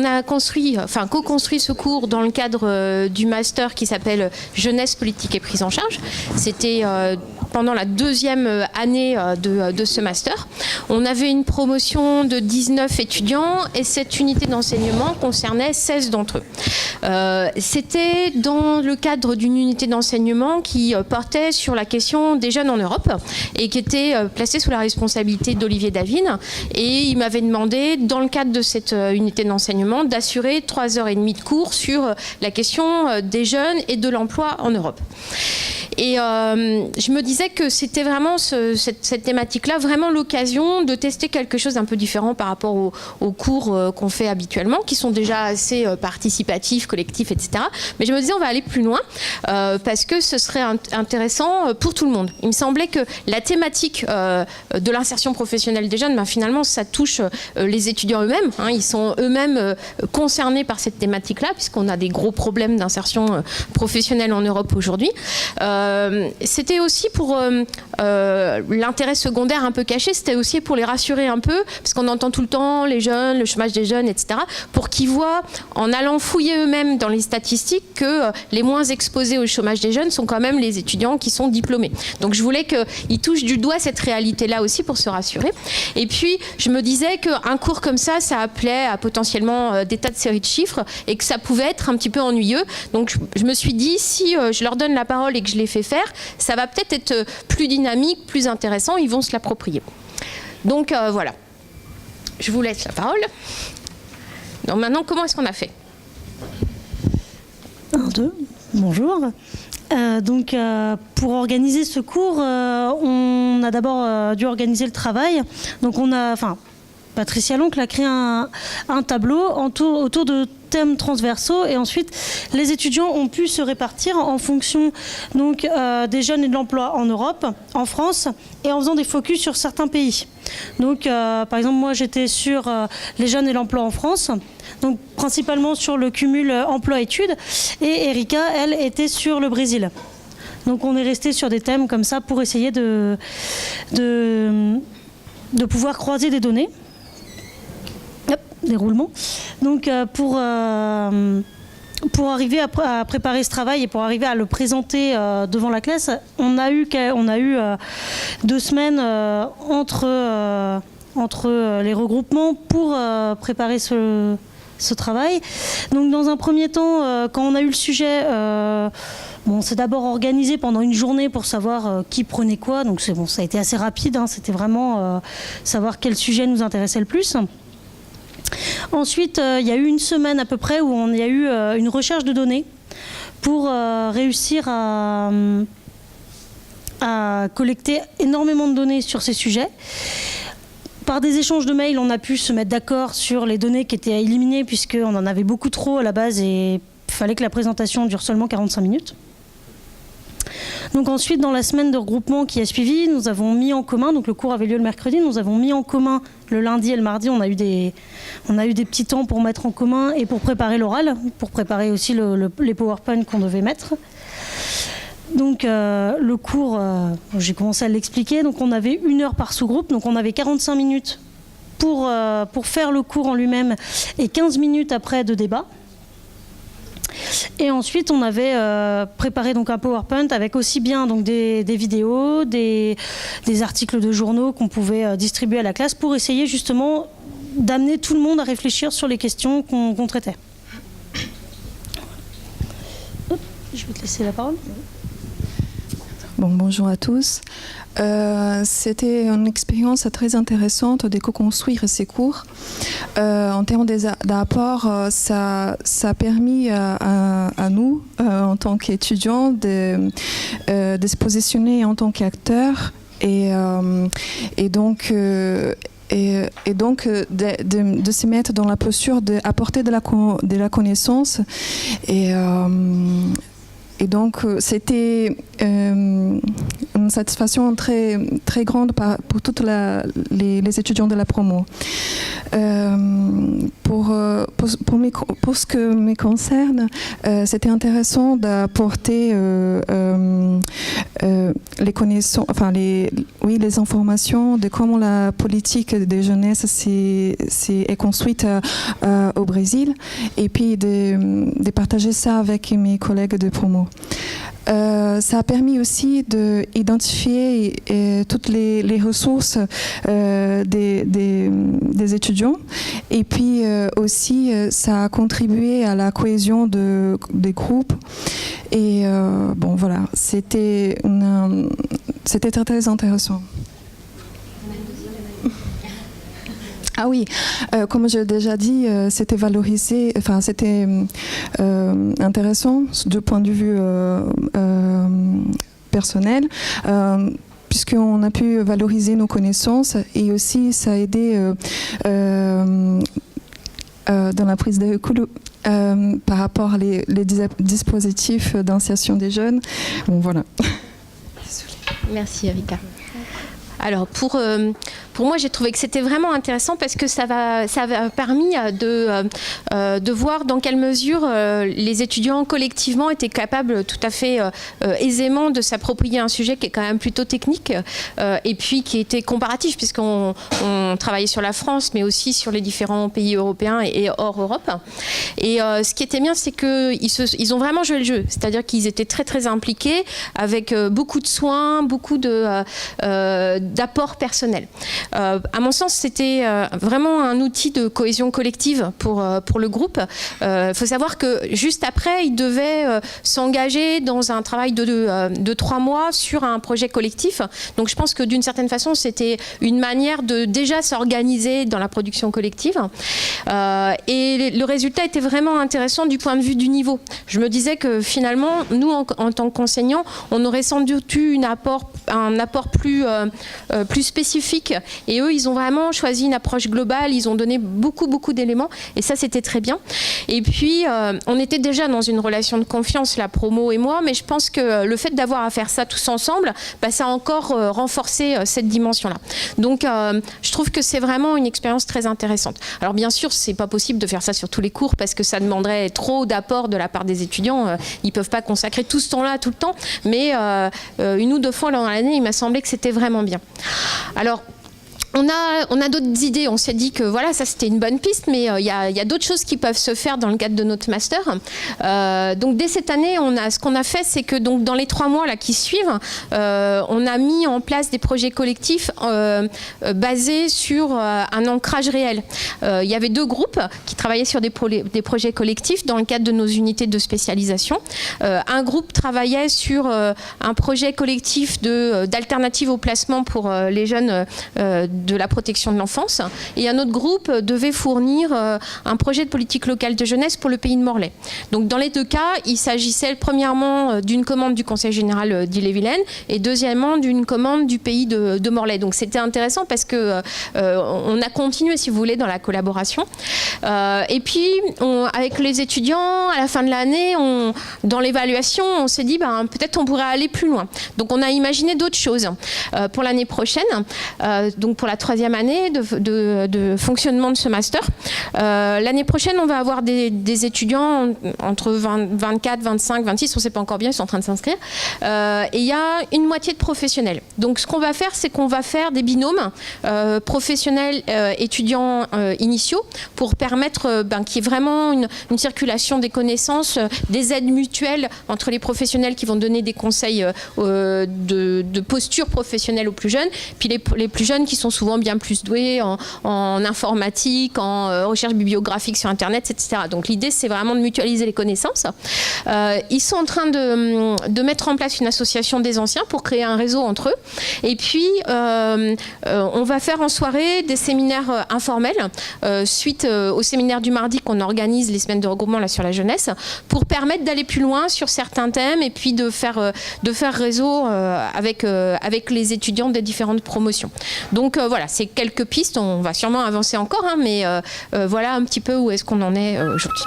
on a co-construit ce cours dans le cadre du master qui s'appelle Jeunesse, politique et prise en charge. C'était pendant la deuxième année de ce master. On avait une promotion de 19 étudiants et cette unité d'enseignement concernait 16 d'entre eux. C'était dans le cadre d'une unité d'enseignement qui portait sur la question des jeunes en Europe et qui était placée sous la responsabilité d'Olivier Davine. Et il m'avait demandé, dans le cadre de cette unité d'enseignement, d'assurer 3h30 de cours sur la question des jeunes et de l'emploi en Europe. Et je me disais que c'était vraiment cette thématique-là, vraiment l'occasion de tester quelque chose d'un peu différent par rapport aux cours qu'on fait habituellement, qui sont déjà assez participatifs, collectifs, etc. Mais je me disais, on va aller plus loin, parce que ce serait intéressant pour tout le monde. Il me semblait que la thématique de l'insertion professionnelle des jeunes, finalement, ça touche les étudiants eux-mêmes. Ils sont eux-mêmes concernés par cette thématique-là, puisqu'on a des gros problèmes d'insertion professionnelle en Europe aujourd'hui. C'était aussi pour l'intérêt secondaire un peu caché, c'était aussi pour les rassurer un peu, parce qu'on entend tout le temps les jeunes, le chômage des jeunes, etc., pour qu'ils voient, en allant fouiller eux-mêmes dans les statistiques, que les moins exposés au chômage des jeunes sont quand même les étudiants qui sont diplômés. Donc je voulais qu'ils touchent du doigt cette réalité-là aussi pour se rassurer. Et puis je me disais qu'un cours comme ça appelait à potentiellement des tas de séries de chiffres et que ça pouvait être un petit peu ennuyeux. Donc je me suis dit, si je leur donne la parole et que je les fais faire, ça va peut-être être plus dynamique, plus intéressant, ils vont se l'approprier. Donc voilà, je vous laisse la parole. Donc maintenant, comment est-ce qu'on a fait ? 1, 2, bonjour. Donc pour organiser ce cours, on a d'abord dû organiser le travail. Donc Patricia Loncle a créé un tableau autour de thèmes transversaux et ensuite les étudiants ont pu se répartir en fonction donc, des jeunes et de l'emploi en Europe, en France et en faisant des focus sur certains pays. Donc par exemple moi j'étais sur les jeunes et l'emploi en France, donc principalement sur le cumul emploi-études et Erika elle était sur le Brésil. Donc on est resté sur des thèmes comme ça pour essayer de pouvoir croiser des données. Déroulement. Donc pour arriver à préparer ce travail et pour arriver à le présenter devant la classe, on a eu 2 semaines entre les regroupements pour préparer ce travail. Donc dans un premier temps, quand on a eu le sujet, on s'est d'abord organisé pendant une journée pour savoir qui prenait quoi. Donc ça a été assez rapide, c'était vraiment savoir quel sujet nous intéressait le plus. Ensuite, il y a eu une semaine à peu près où il y a eu une recherche de données pour réussir à collecter énormément de données sur ces sujets. Par des échanges de mails, on a pu se mettre d'accord sur les données qui étaient à éliminer puisqu'on en avait beaucoup trop à la base et il fallait que la présentation dure seulement 45 minutes. Donc ensuite, dans la semaine de regroupement qui a suivi, nous avons mis en commun, donc le cours avait lieu le mercredi, nous avons mis en commun le lundi et le mardi, on a eu des petits temps pour mettre en commun et pour préparer l'oral, pour préparer aussi les PowerPoint qu'on devait mettre. Donc le cours, j'ai commencé à l'expliquer, donc on avait 1 heure par sous-groupe, donc on avait 45 minutes pour faire le cours en lui-même et 15 minutes après de débat. Et ensuite, on avait préparé donc un PowerPoint avec aussi bien donc des vidéos, des articles de journaux qu'on pouvait distribuer à la classe pour essayer justement d'amener tout le monde à réfléchir sur les questions qu'on traitait. Je vais te laisser la parole. Bonjour à tous. C'était une expérience très intéressante de co-construire ces cours. En termes d'apport, ça a permis à nous, en tant qu'étudiants, de se positionner en tant qu'acteurs et donc de se mettre dans la posture d'apporter de la connaissance et donc, c'était une satisfaction très, très grande pour toutes les étudiants de la promo. pour ce que me concerne, c'était intéressant d'apporter les connaissances, enfin les informations de comment la politique de jeunesse est construite au Brésil, et puis de partager ça avec mes collègues de promo. Ça a permis aussi d'identifier toutes les ressources des étudiants, et puis aussi ça a contribué à la cohésion des groupes. Et bon voilà, c'était très, très intéressant. Ah oui, comme j'ai déjà dit, c'était valorisé, enfin c'était intéressant du point de vue personnel, puisqu'on a pu valoriser nos connaissances, et aussi ça a aidé dans la prise de recul par rapport aux dispositifs d'insertion des jeunes. Bon voilà. Merci Erika. Alors pour moi, j'ai trouvé que c'était vraiment intéressant parce que ça a permis de voir dans quelle mesure les étudiants collectivement étaient capables tout à fait aisément de s'approprier un sujet qui est quand même plutôt technique et puis qui était comparatif, puisqu'on travaillait sur la France mais aussi sur les différents pays européens et hors Europe. Et ce qui était bien, c'est qu'ils ont vraiment joué le jeu, c'est-à-dire qu'ils étaient très très impliqués avec beaucoup de soins, beaucoup d'apports personnels. À mon sens, c'était vraiment un outil de cohésion collective pour le groupe. Il faut savoir que juste après, ils devaient s'engager dans un travail de 3 mois sur un projet collectif. Donc je pense que d'une certaine façon, c'était une manière de déjà s'organiser dans la production collective. Et le résultat était vraiment intéressant du point de vue du niveau. Je me disais que finalement, nous, en tant qu'enseignants, on aurait sans doute eu un apport plus spécifique. Et eux, ils ont vraiment choisi une approche globale. Ils ont donné beaucoup d'éléments. Et ça, c'était très bien. Et puis, on était déjà dans une relation de confiance, la promo et moi. Mais je pense que le fait d'avoir à faire ça tous ensemble, ça a encore renforcé cette dimension-là. Donc, je trouve que c'est vraiment une expérience très intéressante. Alors, bien sûr, c'est pas possible de faire ça sur tous les cours parce que ça demanderait trop d'apport de la part des étudiants. Ils peuvent pas consacrer tout ce temps-là tout le temps. Mais 1 ou 2 fois dans l'année, il m'a semblé que c'était vraiment bien. Alors, on a d'autres idées. On s'est dit que voilà, ça c'était une bonne piste, mais il y a d'autres choses qui peuvent se faire dans le cadre de notre master. Donc dès cette année, ce qu'on a fait, c'est que donc dans les 3 mois là qui suivent, on a mis en place des projets collectifs basés sur un ancrage réel. Il y avait 2 groupes qui travaillaient sur des projets collectifs dans le cadre de nos unités de spécialisation. Un groupe travaillait sur un projet collectif d'alternative au placement pour les jeunes de la protection de l'enfance, et un autre groupe devait fournir un projet de politique locale de jeunesse pour le pays de Morlaix. Donc dans les 2 cas, il s'agissait premièrement d'une commande du Conseil général d'Ille-et-Vilaine et deuxièmement d'une commande du pays de Morlaix. Donc c'était intéressant parce que on a continué, si vous voulez, dans la collaboration. Et puis avec les étudiants, à la fin de l'année, dans l'évaluation, on s'est dit peut-être on pourrait aller plus loin. Donc on a imaginé d'autres choses pour l'année prochaine. Donc pour la 3e année de fonctionnement de ce master. L'année prochaine, on va avoir des étudiants entre 24, 25, 26, on ne sait pas encore bien, ils sont en train de s'inscrire. Et il y a une moitié de professionnels. Donc ce qu'on va faire, c'est qu'on va faire des binômes professionnels étudiants initiaux pour permettre qu'il y ait vraiment une circulation des connaissances, des aides mutuelles entre les professionnels qui vont donner des conseils de posture professionnelle aux plus jeunes, puis les plus jeunes qui sont souvent bien plus doués en informatique, en recherche bibliographique sur Internet, etc. Donc l'idée, c'est vraiment de mutualiser les connaissances. Ils sont en train de mettre en place une association des anciens pour créer un réseau entre eux. Et puis, on va faire en soirée des séminaires informels suite au séminaire du mardi qu'on organise les semaines de regroupement là, sur la jeunesse, pour permettre d'aller plus loin sur certains thèmes et puis de faire réseau avec les étudiants des différentes promotions. Donc voilà, c'est quelques pistes, on va sûrement avancer encore, mais voilà un petit peu où est-ce qu'on en est aujourd'hui.